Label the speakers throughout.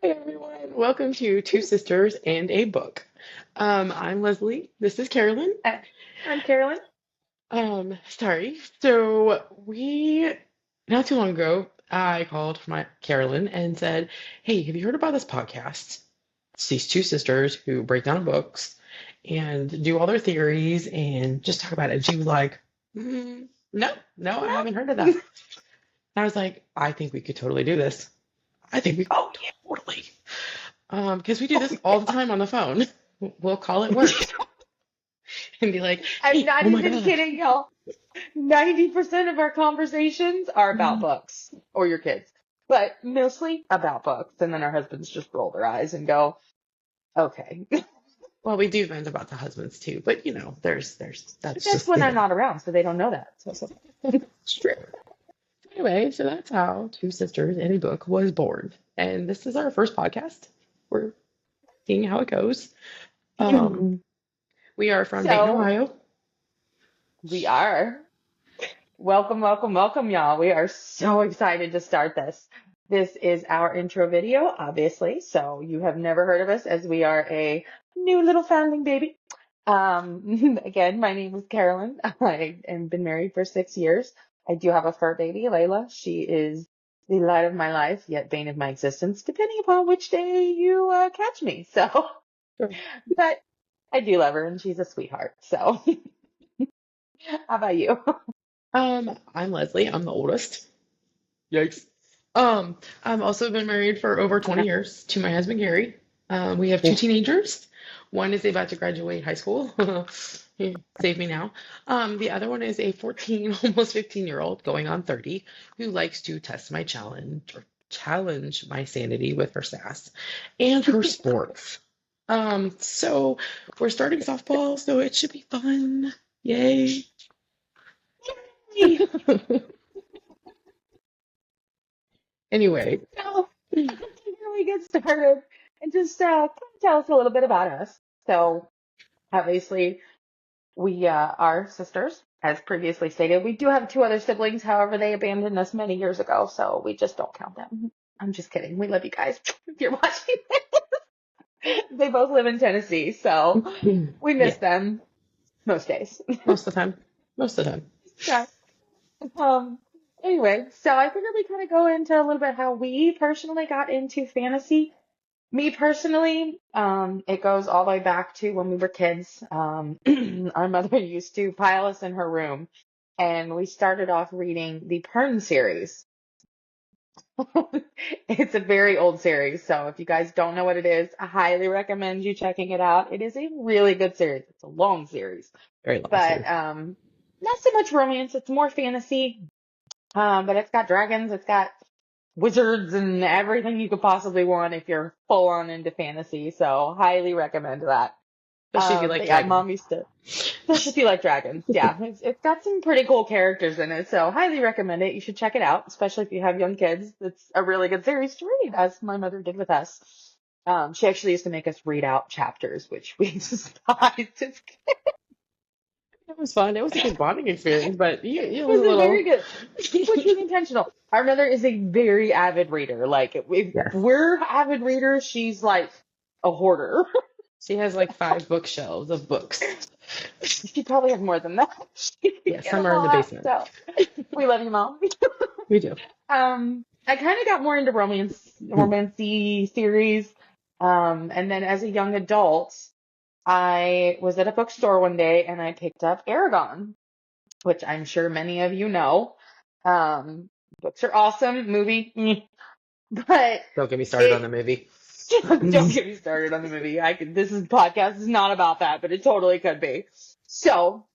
Speaker 1: Hey everyone, welcome to Two Sisters and a Book. I'm Leslie. This is Carolyn.
Speaker 2: Uh, I'm Carolyn.
Speaker 1: Sorry. So we not too long ago, I called my Carolyn and said, "Hey, have you heard about this podcast? It's these two sisters who break down books and do all their theories and just talk about it." And she was like, "No, no, I haven't heard of that."
Speaker 2: No.
Speaker 1: And I was like, "I think we could totally do this. I think we
Speaker 2: Oh
Speaker 1: totally." Because we do
Speaker 2: yeah.
Speaker 1: this all the time on the phone. We'll call it work and be like,
Speaker 2: I'm
Speaker 1: "Hey,
Speaker 2: not
Speaker 1: oh my
Speaker 2: even
Speaker 1: gosh."
Speaker 2: kidding, y'all. 90% of our conversations are about books or your kids, but mostly about books. And then our husbands just roll their eyes and go, okay.
Speaker 1: Well, we do vent about the husbands too, but there's
Speaker 2: But
Speaker 1: that's
Speaker 2: that's
Speaker 1: just
Speaker 2: when I'm not around, so they don't know that. So it's okay.
Speaker 1: it's true. Anyway, so that's how Two Sisters in a Book was born, and this is our first podcast. We're seeing how it goes. Um, we are from Dayton,
Speaker 2: So
Speaker 1: Ohio.
Speaker 2: we are. Welcome, welcome, welcome, y'all. We are so excited to start this. This is our intro video, obviously. So you have never heard of us as we are a new little founding baby. Again, my name is Carolyn. I have been married for 6 years. I do have a fur baby, Layla. She is the light of my life, yet bane of my existence, depending upon which day you catch me. So,
Speaker 1: Sure.
Speaker 2: but I do love her and she's a sweetheart. So, how about you?
Speaker 1: I'm Leslie. I'm the oldest. Yikes. I've also been married for over
Speaker 2: I
Speaker 1: 20
Speaker 2: know.
Speaker 1: years to my husband Gary. We have two
Speaker 2: Oof.
Speaker 1: teenagers. One is about to graduate high school. Save me now. The other one is a 14, almost 15-year-old going on 30 who likes to test my challenge my sanity with her sass and her sports. So we're starting softball, so it should be fun. Yay. Anyway,
Speaker 2: So, before we get started, and just kind of tell us a little bit about us. So, obviously, we are sisters, as previously stated. We do have two other siblings, however, they abandoned us many years ago, so we just don't count them. I'm just kidding. We love you guys. If you're watching, they both live in Tennessee, so we miss
Speaker 1: yeah,
Speaker 2: them most days.
Speaker 1: most of the time. Most of the time.
Speaker 2: Yeah. Um. Anyway, so I figured we kind of go into a little bit how we personally got into fantasy. Me personally, it goes all the way back to when we were kids. Our mother used to pile us in her room, and we started off reading the Pern series. It's a very old series, so if you guys don't know what it is, I highly recommend you checking it out. It is a really good series. It's a long series,
Speaker 1: Very long
Speaker 2: but
Speaker 1: series.
Speaker 2: not so much romance. It's more fantasy. But it's got dragons, it's got wizards and everything you could possibly want if you're full on into fantasy. So highly recommend that.
Speaker 1: Especially if you like
Speaker 2: But yeah,
Speaker 1: dragons.
Speaker 2: mom used to, especially if you like dragons. Yeah, it's got some pretty cool characters in it. So highly recommend it. You should check it out, especially if you have young kids. It's a really good series to read, as my mother did with us. She actually used to make us read out chapters, which we despised.
Speaker 1: It was fun. It was a good bonding experience, but it was a
Speaker 2: It was a very
Speaker 1: little.
Speaker 2: good, which was intentional. Our mother is a very avid reader. Like if
Speaker 1: Yes.
Speaker 2: we're avid readers, she's like a hoarder.
Speaker 1: She has like 5 bookshelves of books.
Speaker 2: She probably has more than that. She could
Speaker 1: Yeah,
Speaker 2: get
Speaker 1: some
Speaker 2: them
Speaker 1: are in
Speaker 2: all
Speaker 1: the
Speaker 2: out.
Speaker 1: basement.
Speaker 2: So we love you, mom.
Speaker 1: We do.
Speaker 2: I kind of got more into romancy series. And then as a young adult, I was at a bookstore one day and I picked up Aragon, which I'm sure many of you know. Um, Books are awesome. Movie, but
Speaker 1: Don't get me started on
Speaker 2: it
Speaker 1: the movie.
Speaker 2: don't get me started on the movie. This is podcast is not about that, but it totally could be. So,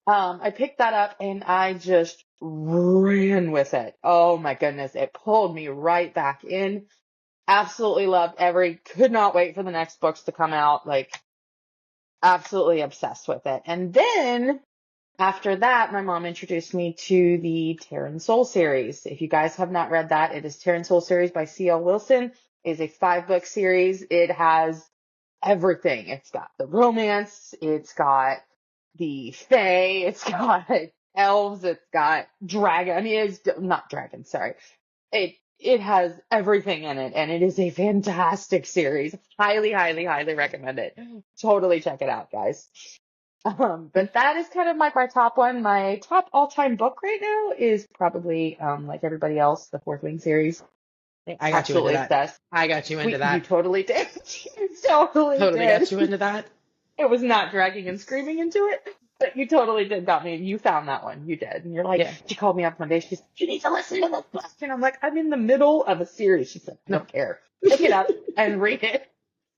Speaker 2: I picked that up and I just ran with it. Oh my goodness, it pulled me right back in. Absolutely loved could not wait for the next books to come out. Like, absolutely obsessed with it. And then after that, my mom introduced me to the Terran Soul series. If you guys have not read that, it is Terran Soul series by C.L. Wilson. It is a 5-book series. It has everything. It's got the romance. It's got the fae. It's got elves. It's got dragon. I mean, it's not dragon. Sorry. it has everything in it, and it is a fantastic series. Highly, highly, highly recommend it. Totally check it out, guys. But that is kind of my top one. My top all-time book right now is probably, like everybody else, the Fourth Wing series.
Speaker 1: I got you into
Speaker 2: Absolutely
Speaker 1: that.
Speaker 2: obsessed.
Speaker 1: I got you into
Speaker 2: You
Speaker 1: that.
Speaker 2: totally did. You totally
Speaker 1: Totally got
Speaker 2: did.
Speaker 1: you into that.
Speaker 2: It was not dragging and screaming into it, but you totally did got me. You found that one. You did. And you're like,
Speaker 1: Yeah.
Speaker 2: she called me up one day. She's, you need to listen to this book. And I'm like, I'm in the middle of a series. She said, I
Speaker 1: No.
Speaker 2: don't care. Pick it up and read it.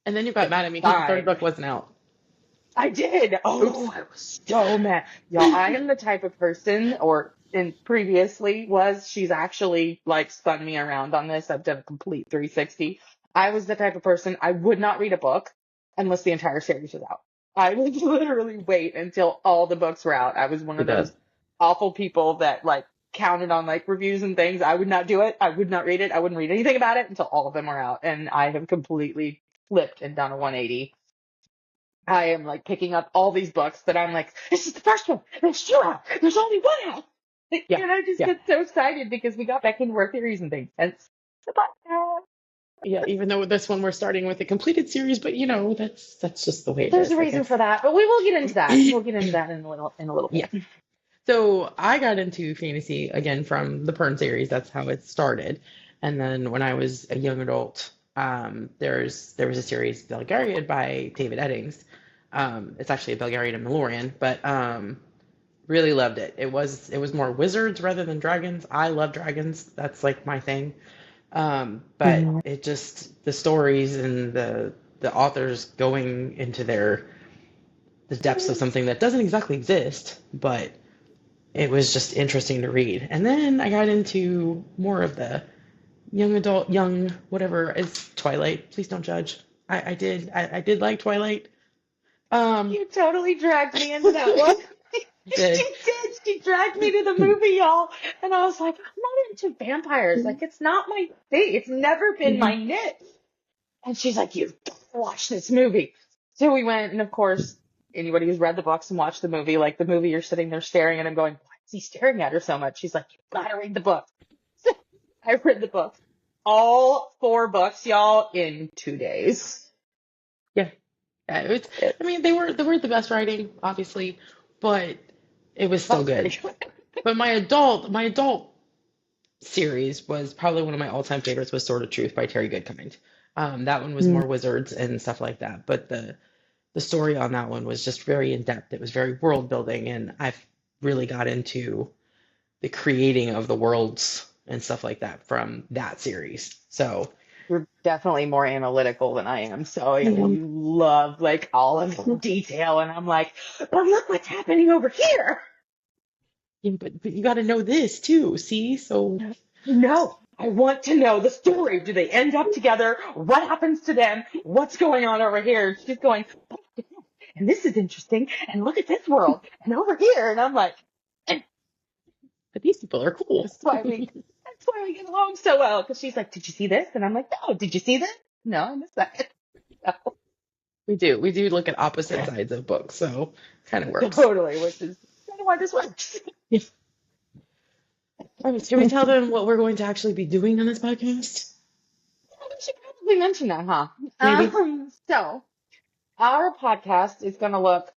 Speaker 1: And then you got mad at me because the third
Speaker 2: Fine.
Speaker 1: book wasn't out.
Speaker 2: I did.
Speaker 1: Oops.
Speaker 2: Oh, I was so mad. Y'all, I am the type of person, or in previously was, she's actually like spun me around on this. I've done a complete 360. I was the type of person, I would not read a book unless the entire series was out. I would literally wait until all the books were out. I was one
Speaker 1: It
Speaker 2: of
Speaker 1: does.
Speaker 2: those awful people that like counted on like reviews and things. I would not do it. I would not read it. I wouldn't read anything about it until all of them were out. And I have completely flipped and done a 180. I am like picking up all these books that I'm like, this is the first one. There's two out. There's only one out.
Speaker 1: Yeah.
Speaker 2: And I just
Speaker 1: Yeah.
Speaker 2: get so excited because we got back into our theories and things. Hence the podcast.
Speaker 1: Yeah. Even though with this one we're starting with a completed series, but that's just the way it
Speaker 2: There's
Speaker 1: is,
Speaker 2: a
Speaker 1: I
Speaker 2: reason
Speaker 1: guess.
Speaker 2: for that, but we will get into that. We'll get into that in a little
Speaker 1: Yeah.
Speaker 2: bit.
Speaker 1: So I got into fantasy again from the Pern series. That's how it started. And then when I was a young adult, there was a series Belgariad by David Eddings. It's actually a Belgariad and Malorian, but really loved it. It was more wizards rather than dragons. I love dragons. That's like my thing. But
Speaker 2: Mhm.
Speaker 1: it just the stories and the authors going into the depths of something that doesn't exactly exist, but it was just interesting to read. And then I got into more of the young adult, young whatever is Twilight. Please don't judge. I did like Twilight. Um,
Speaker 2: You totally dragged me into that one. She
Speaker 1: did.
Speaker 2: did. She dragged me to the movie, y'all. And I was like, I'm not into vampires. Like, it's not my thing. It's never been my niche. And she's like, you gotta watch this movie. So we went, and of course, anybody who's read the books and watched the movie, like the movie, you're sitting there staring at him going, why is he staring at her so much? She's like, you gotta read the book. So I read the book. All 4 books, y'all, in 2 days.
Speaker 1: Yeah, I mean, they weren't the best writing, obviously, but it was still
Speaker 2: That's
Speaker 1: good.
Speaker 2: pretty good.
Speaker 1: But my adult series was probably one of my all-time favorites was Sword of Truth by Terry Goodkind. That one was more wizards and stuff like that, but the story on that one was just very in depth. It was very world building, and I've really got into the creating of the worlds and stuff like that from that series. So
Speaker 2: You're definitely more analytical than I am. So you love like all of the detail. And I'm like, but look what's happening over here.
Speaker 1: yeah, but you got to know this too. See, so
Speaker 2: No, I want to know the story. Do they end up together? What happens to them? What's going on over here? She's going, and this is interesting. And look at this world. And over here. And I'm like,
Speaker 1: but these people are cool.
Speaker 2: that's why we get along so well. Because she's like, did you see this? And I'm like, no, did you see this? No, I missed that.
Speaker 1: We do look at opposite sides of books, so kind of works.
Speaker 2: Totally, which is kind of why this works.
Speaker 1: Yeah. All right, should we tell them what we're going to actually be doing on this podcast?
Speaker 2: We should probably mention that, huh?
Speaker 1: Maybe.
Speaker 2: So, our podcast is going to look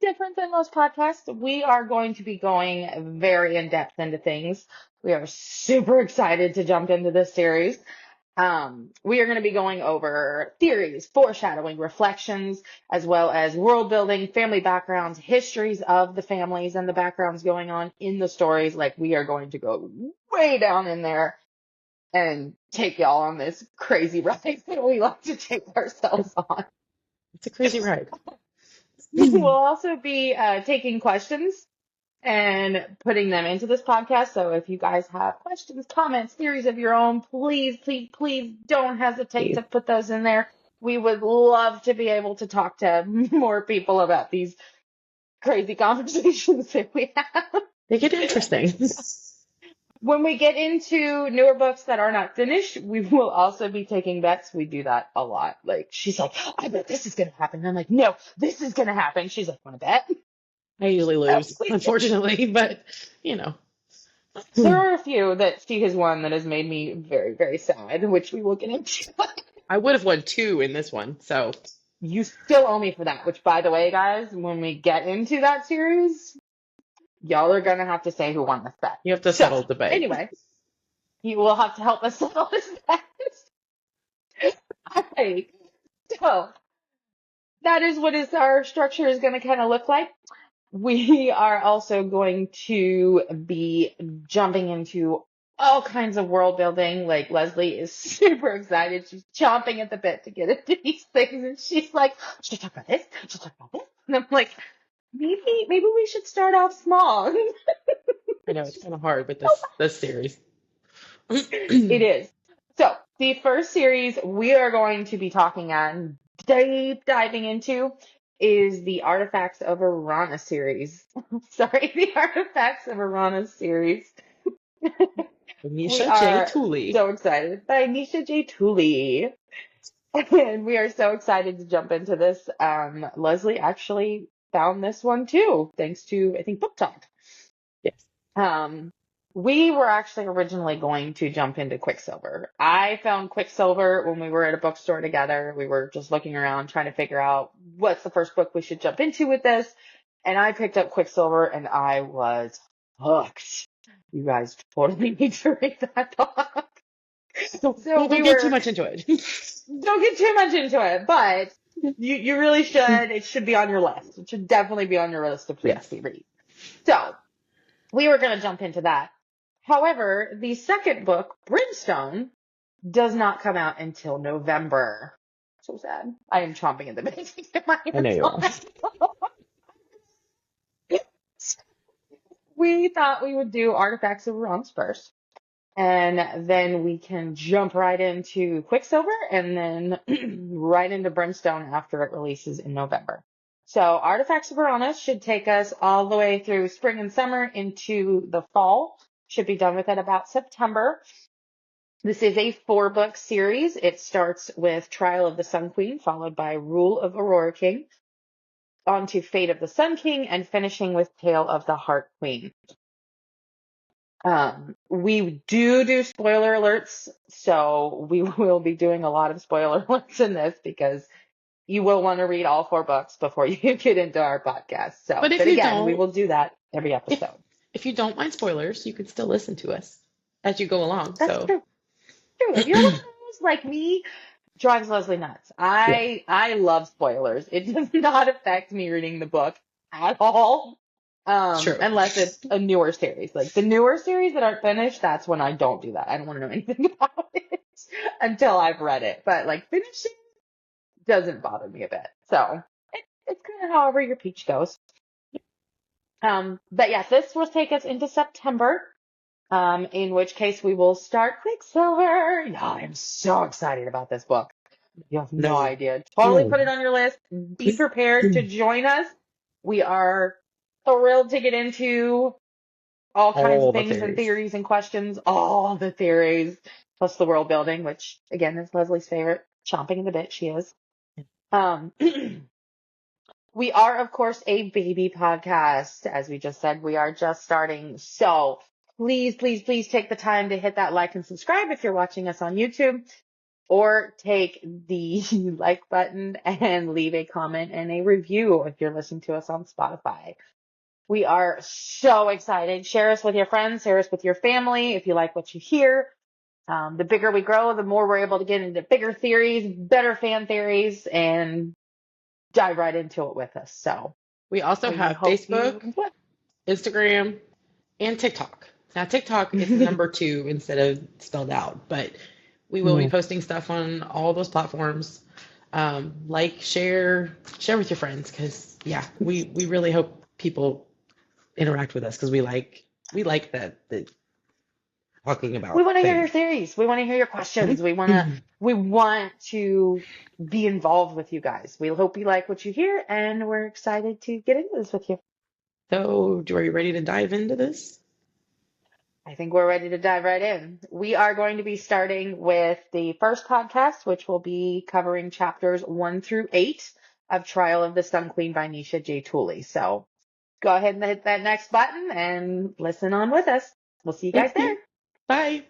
Speaker 2: different than most podcasts. We are going to be going very in depth into things. We are super excited to jump into this series. We are going to be going over theories, foreshadowing, reflections, as well as world building, family backgrounds, histories of the families and the backgrounds going on in the stories. Like, we are going to go way down in there and take y'all on this crazy ride that we like to take ourselves on.
Speaker 1: It's a crazy ride.
Speaker 2: We'll also be taking questions and putting them into this podcast. So if you guys have questions, comments, theories of your own, please, please, please don't hesitate to put those in there. We would love to be able to talk to more people about these crazy conversations that we have.
Speaker 1: They get interesting.
Speaker 2: When we get into newer books that are not finished, we will also be taking bets. We do that a lot. Like, she's like, I bet this is going to happen. And I'm like, no, this is going to happen. She's like, want to bet?
Speaker 1: I usually lose, unfortunately, but you know,
Speaker 2: There are a few that she has won that has made me very, very sad, which we will get into.
Speaker 1: I would have won two in this one, so
Speaker 2: You still owe me for that, which, by the way, guys, when we get into that series, y'all are gonna have to say who won this bet.
Speaker 1: you have to
Speaker 2: So,
Speaker 1: settle debate.
Speaker 2: anyway, you will have to help us settle this bet. All right. So, that is what our structure is gonna kind of look like. We are also going to be jumping into all kinds of world building. Like Leslie is super excited. She's chomping at the bit to get into these things. And she's like, should I talk about this? Should I talk about this? And I'm like, maybe we should start off small.
Speaker 1: I know it's kind of hard with this series.
Speaker 2: It is. So the first series we are going to be talking on, deep diving into, is the Artifacts of Arana series. Sorry, the Artifacts of Arana series. We
Speaker 1: Nisha J.
Speaker 2: are
Speaker 1: Tooley.
Speaker 2: so excited by Nisha J. Tooley. And we are so excited to jump into this. Leslie actually found this one too, thanks to, I think, Book Talk.
Speaker 1: Yes.
Speaker 2: We were actually originally going to jump into Quicksilver. I found Quicksilver when we were at a bookstore together. We were just looking around trying to figure out what's the first book we should jump into with this. And I picked up Quicksilver and I was hooked. You guys totally need to read that book. So
Speaker 1: Don't get too much into it.
Speaker 2: don't get too much into it, but you really should. It should be on your list. It should definitely be on your list of things
Speaker 1: Yes.
Speaker 2: to read. So we were going to jump into that. However, the second book, Brimstone, does not come out until November. So sad. I am chomping at the bit to get my
Speaker 1: I know
Speaker 2: hands
Speaker 1: you
Speaker 2: on
Speaker 1: are.
Speaker 2: it. We thought we would do Artifacts of Wrongs first. And then we can jump right into Quicksilver and then right into Brimstone after it releases in November. So Artifacts of Uranus should take us all the way through spring and summer into the fall. Should be done with it about September. This is a 4-book series. It starts with Trial of the Sun Queen, followed by Rule of Aurora King, on to Fate of the Sun King, and finishing with Tale of the Heart Queen. We do spoiler alerts, so we will be doing a lot of spoiler alerts in this because you will want to read all 4 books before you get into our podcast. So,
Speaker 1: But if
Speaker 2: but
Speaker 1: you
Speaker 2: again, we
Speaker 1: don't,
Speaker 2: will do that every episode.
Speaker 1: if you don't mind spoilers, you can still listen to us as you go along.
Speaker 2: That's
Speaker 1: So
Speaker 2: true. True. If you're one of those like me, drives Leslie nuts.
Speaker 1: yeah,
Speaker 2: I love spoilers. It does not affect me reading the book at all.
Speaker 1: it's true.
Speaker 2: Unless it's a newer series. Like the newer series that aren't finished, that's when I don't do that. I don't want to know anything about it until I've read it. But like finishing doesn't bother me a bit. So it's kind of however your peach goes. But yeah, this will take us into September. In which case we will start Quicksilver. Yeah, I'm so excited about this book. You have no idea. Totally put it on your list. Be prepared to join us. We are thrilled to get into all kinds
Speaker 1: All
Speaker 2: of
Speaker 1: the
Speaker 2: things and
Speaker 1: theories.
Speaker 2: theories and questions, all the theories, plus the world building, which again is Leslie's favorite. Chomping in the bit, she is. We are, of course, a baby podcast. As we just said, we are just starting. So please, please, please take the time to hit that like and subscribe if you're watching us on YouTube, or take the like button and leave a comment and a review if you're listening to us on Spotify. We are so excited. Share us with your friends, share us with your family if you like what you hear. The bigger we grow, the more we're able to get into bigger theories, better fan theories, and dive right into it with us. So
Speaker 1: We also
Speaker 2: we
Speaker 1: have
Speaker 2: hope
Speaker 1: Facebook,
Speaker 2: you-
Speaker 1: Instagram, and TikTok. Now TikTok is the number 2 instead of spelled out, but we will be posting stuff on all those platforms. Like, share with your friends, because yeah, we really hope people interact with us because we like that talking about
Speaker 2: We want to hear your
Speaker 1: things.
Speaker 2: theories. We want to hear your questions. We want to be involved with you guys. We hope you like what you hear, and we're excited to get into this with you.
Speaker 1: So, are you ready to dive into this?
Speaker 2: I think we're ready to dive right in. We are going to be starting with the first podcast, which will be covering chapters 1 through 8 of Trial of the Sun Queen by Nisha J. Tooley. So go ahead and hit that next button and listen on with us. We'll see you guys
Speaker 1: Thank
Speaker 2: there.
Speaker 1: you. Bye.